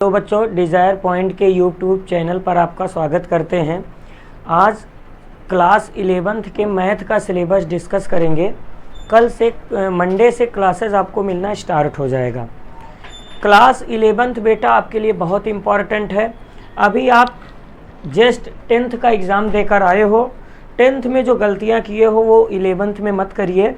तो बच्चों desire point के यूट्यूब चैनल पर आपका स्वागत करते हैं। आज क्लास 11th के मैथ का सिलेबस डिस्कस करेंगे। कल से मंडे से क्लासेस आपको मिलना स्टार्ट हो जाएगा। क्लास 11th बेटा आपके लिए बहुत इम्पॉर्टेंट है। अभी आप जस्ट 10th का एग्ज़ाम देकर आए हो। 10th में जो गलतियां किए हो वो 11th में मत करिए,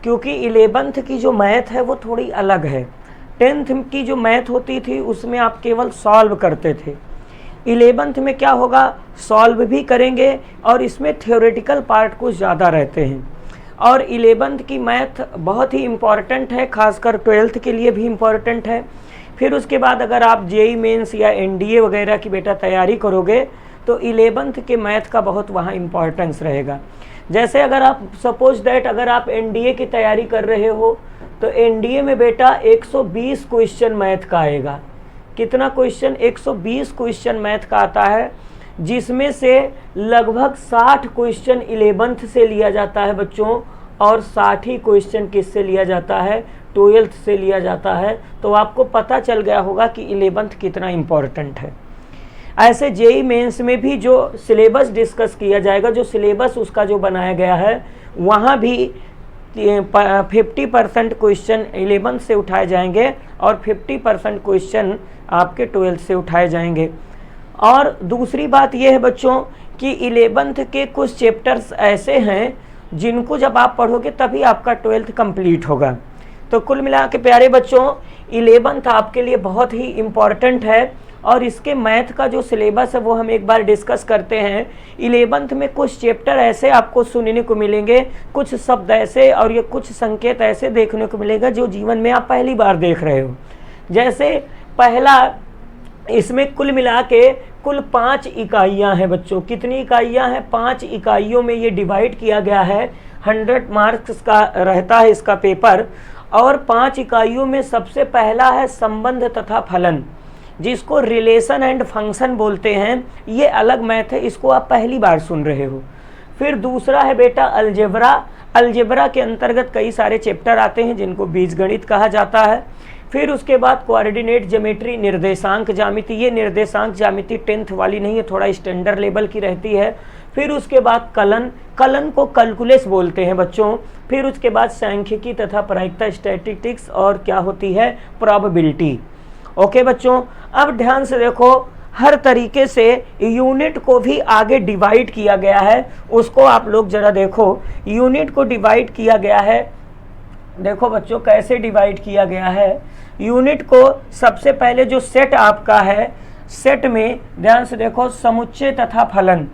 क्योंकि 11th की जो मैथ है वो थोड़ी अलग है। 10th की जो मैथ होती थी उसमें आप केवल सॉल्व करते थे। 11th में क्या होगा, सॉल्व भी करेंगे और इसमें थ्योरेटिकल पार्ट कुछ ज़्यादा रहते हैं। और 11th की मैथ बहुत ही इम्पॉर्टेंट है, खासकर 12th के लिए भी इम्पॉर्टेंट है। फिर उसके बाद अगर आप जेई मेंस या एनडीए वगैरह की बेटा तैयारी करोगे तो 11th के मैथ का बहुत वहाँ इम्पॉर्टेंस रहेगा। जैसे अगर आप सपोज दैट अगर आप एनडीए की तैयारी कर रहे हो तो एनडीए में बेटा 120 क्वेश्चन मैथ का आएगा। कितना क्वेश्चन? 120 क्वेश्चन मैथ का आता है, जिसमें से लगभग 60 क्वेश्चन 11th से लिया जाता है बच्चों, और 60 ही क्वेश्चन किससे लिया जाता है? 12th से लिया जाता है। तो आपको पता चल गया होगा कि 11th कितना इम्पॉर्टेंट है। ऐसे जेई मेंस में भी जो सिलेबस डिस्कस किया जाएगा, जो सिलेबस उसका जो बनाया गया है, वहाँ भी 50% क्वेश्चन 11th से उठाए जाएंगे और 50% क्वेश्चन आपके 12th से उठाए जाएंगे। और दूसरी बात यह है बच्चों कि 11th के कुछ चैप्टर्स ऐसे हैं जिनको जब आप पढ़ोगे तभी आपका 12th कंप्लीट होगा। तो कुल मिला के प्यारे बच्चों 11th आपके लिए बहुत ही इम्पॉर्टेंट है। और इसके मैथ का जो सिलेबस है वो हम एक बार डिस्कस करते हैं। 11th में कुछ चैप्टर ऐसे आपको सुनने को मिलेंगे, कुछ शब्द ऐसे और ये कुछ संकेत ऐसे देखने को मिलेगा जो जीवन में आप पहली बार देख रहे हो। जैसे पहला, इसमें कुल मिला के कुल 5 इकाइयाँ हैं बच्चों। कितनी इकाइयाँ हैं? 5 इकाइयों में ये डिवाइड किया गया है। 100 मार्क्स का रहता है इसका पेपर। और 5 इकाइयों में सबसे पहला है संबंध तथा फलन, जिसको रिलेशन एंड फंक्शन बोलते हैं। ये अलग मैथ है, इसको आप पहली बार सुन रहे हो। फिर दूसरा है बेटा अलजेब्रा। अलजेब्रा के अंतर्गत कई सारे चैप्टर आते हैं जिनको बीजगणित कहा जाता है। फिर उसके बाद कोऑर्डिनेट ज्योमेट्री, निर्देशांक ज्यामिति। ये निर्देशांक ज्यामिति 10th वाली नहीं है, थोड़ा स्टैंडर्ड लेवल की रहती है। फिर उसके बाद कलन, कलन को कैलकुलस बोलते हैं बच्चों। फिर उसके बाद सांख्यिकी तथा प्रायिकता, स्टैटिस्टिक्स, और क्या होती है? प्रोबेबिलिटी। ओके बच्चों, अब ध्यान से देखो, हर तरीके से यूनिट को भी आगे डिवाइड किया गया है। उसको आप लोग जरा देखो, यूनिट को डिवाइड किया गया है। देखो बच्चों कैसे डिवाइड किया गया है यूनिट को। सबसे पहले जो सेट आपका है, सेट में ध्यान से देखो, समुच्चय तथा फलन।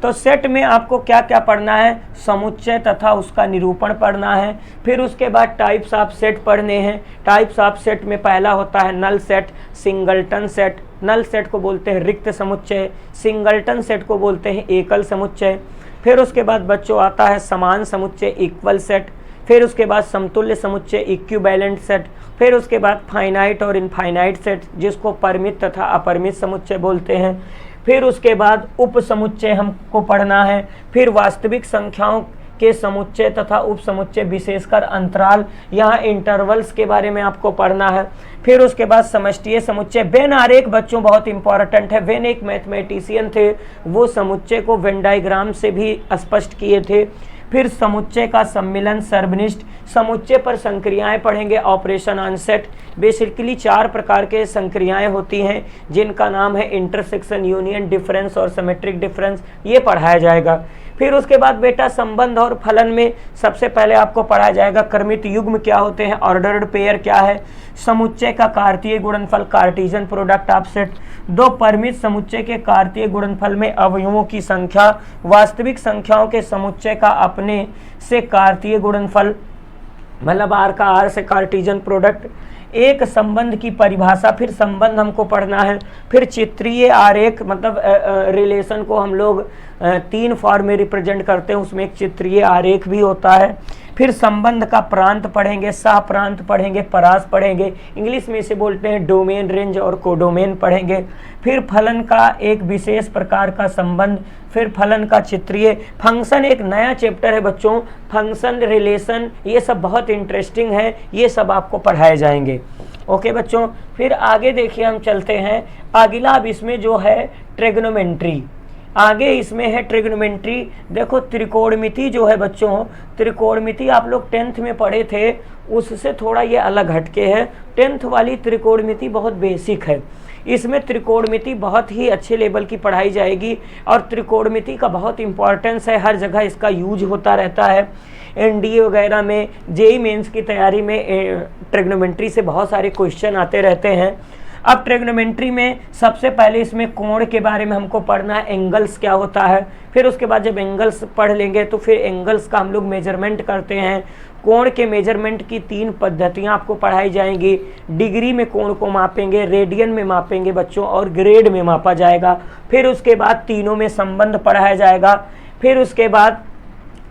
तो सेट में आपको क्या क्या पढ़ना है? समुच्चय तथा उसका निरूपण पढ़ना है। फिर उसके बाद टाइप्स ऑफ सेट पढ़ने हैं। टाइप्स ऑफ सेट में पहला होता है null set, singleton set. Null set को बोलते हैं रिक्त समुच्चय, सिंगलटन सेट को बोलते हैं एकल समुच्चय। फिर उसके बाद बच्चों आता है समान समुच्चय, इक्वल सेट। फिर उसके बाद समतुल्य समुच्चय, इक्विवेलेंट सेट। फिर उसके बाद फाइनाइट और इनफाइनाइट सेट, जिसको परिमित तथा अपरिमित समुच्चय बोलते हैं। फिर उसके बाद उप समुच्चय हमको पढ़ना है। फिर वास्तविक संख्याओं के समुच्चय तथा उप समुच्चय, विशेषकर अंतराल, यहाँ इंटरवल्स के बारे में आपको पढ़ना है। फिर उसके बाद समष्टीय समुच्चय। वेन आरेख बच्चों बहुत इंपॉर्टेंट है। वेन एक मैथमेटिशियन थे, वो समुच्चय को वेन डायग्राम से भी स्पष्ट किए थे। फिर समुच्चय का सम्मिलन, सर्वनिष्ठ। समुच्चय पर संक्रियाएं पढ़ेंगे, ऑपरेशन ऑन सेट। बेसिकली 4 प्रकार के संक्रियाएं होती हैं जिनका नाम है इंटरसेक्शन, यूनियन, डिफरेंस और सिमेट्रिक डिफरेंस। ये पढ़ाया जाएगा। फिर उसके बाद बेटा संबंध और फलन में सबसे पहले आपको पढ़ाया जाएगा क्रमित युग्म क्या होते हैं, ऑर्डर्ड पेयर क्या है, समुच्चय का कार्तीय गुणनफल, कार्टीजन प्रोडक्ट ऑफ सेट। 2 परिमित समुच्चय के कार्तीय गुणनफल में अवयवों की संख्या, वास्तविक संख्याओं के समुच्चय का अपने से कार्तीय गुणनफल, मतलब आर का आर से कार्टीजन प्रोडक्ट। एक संबंध की परिभाषा, फिर संबंध हमको पढ़ना है। फिर चित्रीय आरेख, मतलब रिलेशन को हम लोग 3 फॉर्म में रिप्रेजेंट करते हैं, उसमें एक चित्रीय आरेख भी होता है। फिर संबंध का प्रांत पढ़ेंगे, सह प्रांत पढ़ेंगे, परास पढ़ेंगे, इंग्लिश में इसे बोलते हैं डोमेन, रेंज और कोडोमेन पढ़ेंगे। फिर फलन का एक विशेष प्रकार का संबंध, फिर फलन का चित्रीय, फंक्शन एक नया चैप्टर है बच्चों, फंक्शन, रिलेशन, ये सब बहुत इंटरेस्टिंग है, ये सब आपको पढ़ाए जाएंगे। ओके बच्चों, फिर आगे देखिए हम चलते हैं अगला। अब इसमें जो है ट्रिग्नोमेट्री, आगे इसमें है ट्रिग्नोमेट्री। देखो त्रिकोणमिति जो है बच्चों, त्रिकोणमिति आप लोग 10th में पढ़े थे, उससे थोड़ा ये अलग हटके है। 10th वाली त्रिकोणमिति बहुत बेसिक है, इसमें त्रिकोणमिति बहुत ही अच्छे लेवल की पढ़ाई जाएगी और त्रिकोणमिति का बहुत इंपॉर्टेंस है, हर जगह इसका यूज होता रहता है। एनडीए वगैरह में, जेईई मेंस की तैयारी में ट्रिग्नोमेट्री से बहुत सारे क्वेश्चन आते रहते हैं। अब ट्रिग्नोमेट्री में सबसे पहले इसमें कोण के बारे में हमको पढ़ना है, एंगल्स क्या होता है। फिर उसके बाद जब एंगल्स पढ़ लेंगे तो फिर एंगल्स का हम लोग मेजरमेंट करते हैं। कोण के मेजरमेंट की 3 पद्धतियां आपको पढ़ाई जाएंगी। डिग्री में कोण को मापेंगे, रेडियन में मापेंगे बच्चों, और ग्रेड में मापा जाएगा। फिर उसके बाद तीनों में संबंध पढ़ाया जाएगा। फिर उसके बाद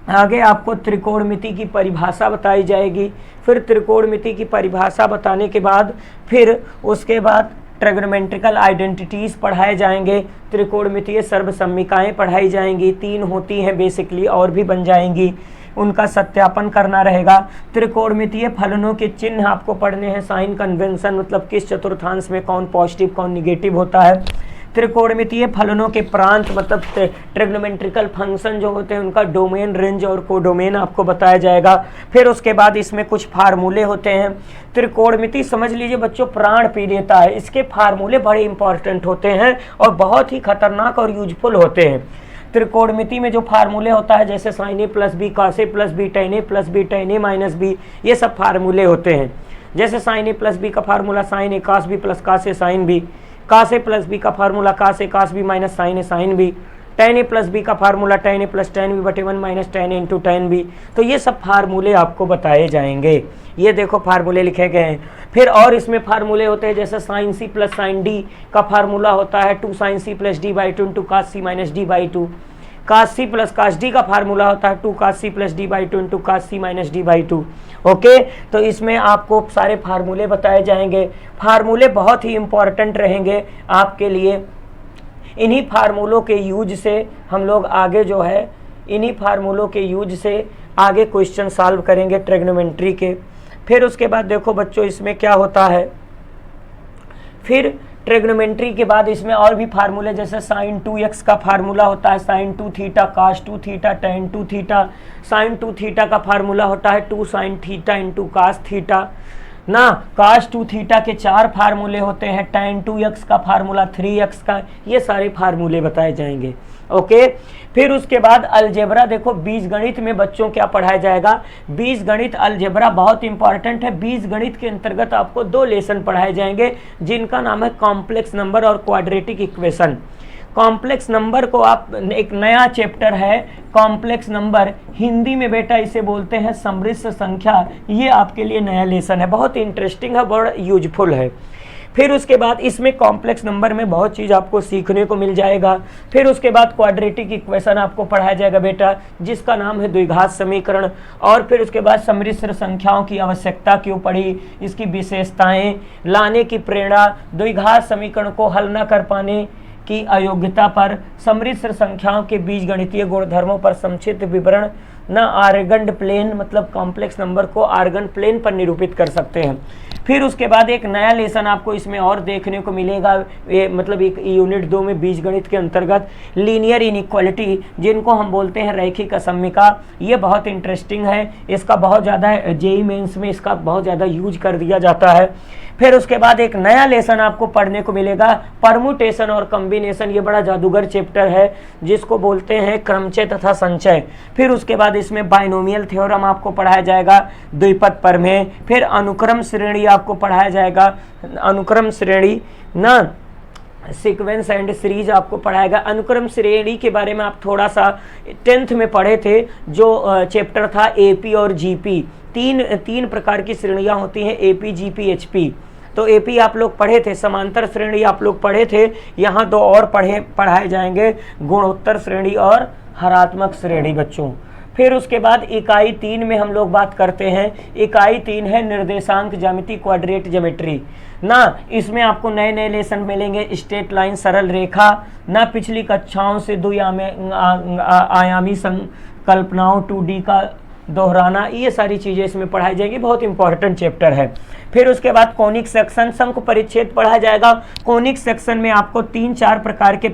आगे आपको त्रिकोणमिति की परिभाषा बताई जाएगी। फिर त्रिकोणमिति की परिभाषा बताने के बाद फिर उसके बाद ट्रिग्नोमेट्रिकल आइडेंटिटीज़ पढ़ाए जाएंगे। त्रिकोणमितीय सर्वसम्मिकाएँ पढ़ाई जाएंगी, 3 होती हैं बेसिकली, और भी बन जाएंगी, उनका सत्यापन करना रहेगा। त्रिकोणमितीय फलनों के चिन्ह आपको पढ़ने हैं, साइन कन्वेंशन, मतलब किस चतुर्थांश में कौन पॉजिटिव कौन निगेटिव होता है। त्रिकोणमितीय फलनों के प्रांत, मतलब ट्रिग्नोमेट्रिकल फंक्शन जो होते हैं उनका डोमेन, रेंज और कोडोमेन आपको बताया जाएगा। फिर उसके बाद इसमें कुछ फार्मूले होते हैं। त्रिकोणमिति समझ लीजिए बच्चों प्राण पी लेता है, इसके फार्मूले बड़े इंपॉर्टेंट होते हैं और बहुत ही खतरनाक और यूजफुल होते हैं। त्रिकोणमिति में जो फार्मूले होता है जैसे sign A plus B cos A plus B ten A plus B ten A minus B, ये सब फार्मूले होते हैं। जैसे साइन ए प्लस बी का formula sign A cos B plus cos A sine B, cos A plus B का formula cos A cos B minus sign A sine B, ten A plus B का formula ten ए plus ten B बटे 1 minus ten ए into ten B. तो ये सब फार्मूले आपको बताए जाएंगे, ये देखो फार्मूले लिखे गए हैं। फिर और इसमें फार्मूले होते हैं जैसे sine C plus sine D का फार्मूला होता है 2 sine C plus D by 2 into cos C minus D by 2। Cos C plus cos D का फार्मूला होता है 2 cos C plus D by 2 into cos C minus D by 2। Okay, तो इसमें आपको सारे फार्मूले बताए जाएंगे। फार्मूले बहुत ही इंपॉर्टेंट रहेंगे आपके लिए। इन्हीं फार्मूलों के यूज से हम लोग आगे जो है, इन्हीं फार्मूलों के यूज से आगे क्वेश्चन सॉल्व करेंगे ट्रिग्नोमेट्री के। फिर उसके बाद देखो बच्चों इसमें क्या होता है, फिर ट्रिग्नोमेट्री के बाद इसमें और भी फार्मूले जैसे साइन 2x का फार्मूला होता है sign 2 theta, cos 2 theta, tan 2 theta. Sine 2 theta का फार्मूला होता है 2 sine theta into cos theta ना। काश 2 थीटा के 4 फार्मूले होते हैं, टेन 2x का फार्मूला 3x का, ये सारे फार्मूले बताए जाएंगे। ओके, फिर उसके बाद अलजेब्रा, देखो बीजगणित में बच्चों क्या पढ़ाया जाएगा, बीजगणित अलजेब्रा बहुत इंपॉर्टेंट है। बीजगणित के अंतर्गत आपको 2 लेसन पढ़ाए जाएंगे जिनका नाम है कॉम्प्लेक्स नंबर और क्वाड्रेटिक इक्वेशन। कॉम्प्लेक्स नंबर को आप, एक नया चैप्टर है कॉम्प्लेक्स नंबर, हिंदी में बेटा इसे बोलते हैं सम्मिश्र संख्या, ये आपके लिए नया लेसन है, बहुत इंटरेस्टिंग है, बहुत यूजफुल है। फिर उसके बाद इसमें कॉम्प्लेक्स नंबर में बहुत चीज़ आपको सीखने को मिल जाएगा। फिर उसके बाद क्वाड्रेटिक इक्वेशन आपको पढ़ाया जाएगा बेटा, जिसका नाम है द्विघात समीकरण। और फिर उसके बाद सम्मिश्र संख्याओं की आवश्यकता क्यों पड़ी, इसकी विशेषताएं, लाने की प्रेरणा, द्विघात समीकरण को हल न कर पाने की अयोग्यता पर, सम्मिश्र संख्याओं के बीजगणितीय गुणधर्मों पर संक्षिप्त विवरण, न आर्गन प्लेन, मतलब कॉम्प्लेक्स नंबर को आर्गन प्लेन पर निरूपित कर सकते हैं। फिर उसके बाद एक नया लेसन आपको इसमें और देखने को मिलेगा, ये मतलब एक यूनिट 2 में बीजगणित के अंतर्गत लीनियर इनइक्वालिटी, जिनको हम बोलते हैं रैखिक असमिका, ये बहुत इंटरेस्टिंग है, इसका बहुत ज़्यादा जेईई मेंस में इसका बहुत ज़्यादा यूज कर दिया जाता है। फिर उसके बाद एक नया लेसन आपको पढ़ने को मिलेगा परमुटेशन और कॉम्बिनेशन, ये बड़ा जादूगर चैप्टर है जिसको बोलते हैं क्रमचय तथा संचय। फिर उसके बाद इसमें बाइनोमियल थ्योरम आपको पढ़ाया जाएगा, द्विपद प्रमेय। फिर अनुक्रम श्रेणी आपको पढ़ाया जाएगा, अनुक्रम श्रेणी ना, सीक्वेंस एंड सीरीज आपको पढ़ाएगा। अनुक्रम श्रेणी के बारे में आप थोड़ा सा 10th में पढ़े थे, जो चैप्टर था एपी और जीपी, तीन प्रकार की श्रेणियां होती हैं, एपी जीपी एचपी। तो एपी आप लोग पढ़े थे, समांतर श्रेणी आप लोग पढ़े थे, यहाँ 2 और पढ़ाए जाएंगे, गुणोत्तर श्रेणी और हरात्मक श्रेणी बच्चों। फिर उसके बाद इकाई 3 में हम लोग बात करते हैं। इकाई 3 है निर्देशांक ज्यामिति, क्वाड्रेट ज्योमेट्री ना। इसमें आपको नए नए लेसन मिलेंगे, स्ट्रेट लाइन, सरल रेखा ना, पिछली कक्षाओं से आयामी संकल्पनाओं, 2D का दोहराना, ये सारी चीज़ें इसमें पढ़ाई जाएगी। बहुत इंपॉर्टेंट चैप्टर है। फिर उसके बाद कोनिक सेक्शन, शंकु परिच्छेद पढ़ा जाएगा। कोनिक सेक्शन में आपको 3-4 प्रकार के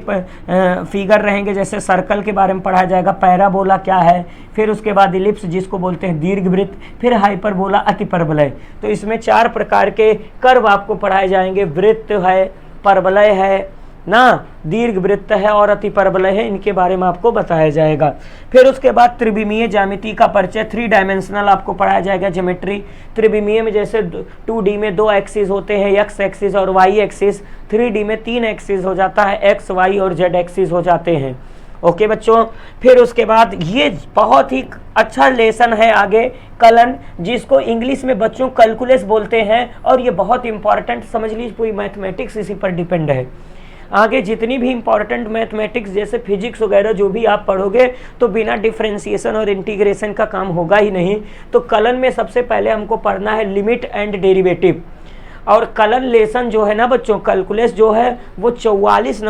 फिगर रहेंगे, जैसे सर्कल के बारे में पढ़ा जाएगा, पैराबोला क्या है, फिर उसके बाद इलिप्स जिसको बोलते हैं दीर्घवृत्त, फिर हाइपरबोला, अतिपरवलय। तो इसमें 4 प्रकार के कर्व आपको पढ़ाए जाएंगे। वृत्त है, परवलय है ना, दीर्घ वृत्त है और अतिपरवलय है, इनके बारे में आपको बताया जाएगा। फिर उसके बाद त्रिविमीय ज्यामिति का परिचय, 3 डायमेंशनल आपको पढ़ाया जाएगा ज्योमेट्री। त्रिविमीय में जैसे 2D में 2 एक्सिस होते हैं, एक्स एक्सिस और वाई एक्सिस, 3D में 3 एक्सिस हो जाता है, एक्स, वाई और जेड एक्सिस हो जाते हैं। ओके बच्चों, फिर उसके बाद ये बहुत ही अच्छा लेसन है आगे, कलन, जिसको इंग्लिश में बच्चों कैलकुलस बोलते हैं, और ये बहुत इंपॉर्टेंट, समझ लीजिए पूरी मैथमेटिक्स इसी पर डिपेंड है। आगे जितनी भी इंपॉर्टेंट मैथमेटिक्स जैसे फिजिक्स वगैरह जो भी आप पढ़ोगे तो बिना डिफरेंशिएशन और इंटीग्रेशन का काम होगा ही नहीं। तो कलन में सबसे पहले हमको पढ़ना है लिमिट एंड डेरिवेटिव। और कलन लेसन जो है ना बच्चों, कैलकुलस जो है वो 44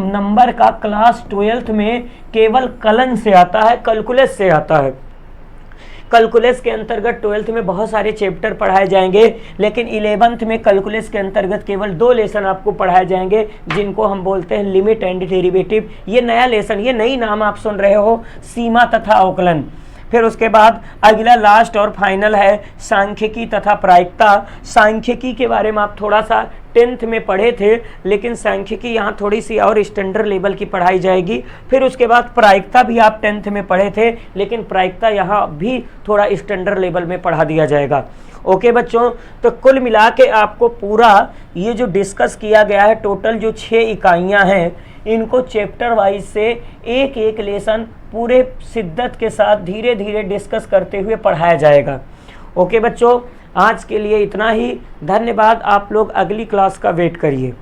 नंबर का क्लास 12th में केवल कलन से आता है, कैलकुलस से आता है। कैलकुलस के अंतर्गत 12th में बहुत सारे चैप्टर पढ़ाए जाएंगे, लेकिन 11th में कैलकुलस के अंतर्गत केवल 2 लेसन आपको पढ़ाए जाएंगे, जिनको हम बोलते हैं लिमिट एंड डेरिवेटिव। ये नया लेसन, ये नई नाम आप सुन रहे हो, सीमा तथा अवकलन। फिर उसके बाद अगला लास्ट और फाइनल है सांख्यिकी तथा प्रायिकता। सांख्यिकी के बारे में आप थोड़ा सा 10th में पढ़े थे, लेकिन सांख्यिकी यहाँ थोड़ी सी और स्टैंडर्ड लेवल की पढ़ाई जाएगी। फिर उसके बाद प्रायिकता भी आप 10th में पढ़े थे, लेकिन प्रायिकता यहाँ भी थोड़ा स्टैंडर्ड लेवल में पढ़ा दिया जाएगा। ओके बच्चों, तो कुल मिला के आपको पूरा ये जो डिस्कस किया गया है, टोटल जो 6 इकाइयाँ हैं, इनको चैप्टर वाइज से एक एक लेसन पूरे शिद्दत के साथ धीरे धीरे डिस्कस करते हुए पढ़ाया जाएगा। ओके बच्चों, आज के लिए इतना ही। धन्यवाद। आप लोग अगली क्लास का वेट करिए।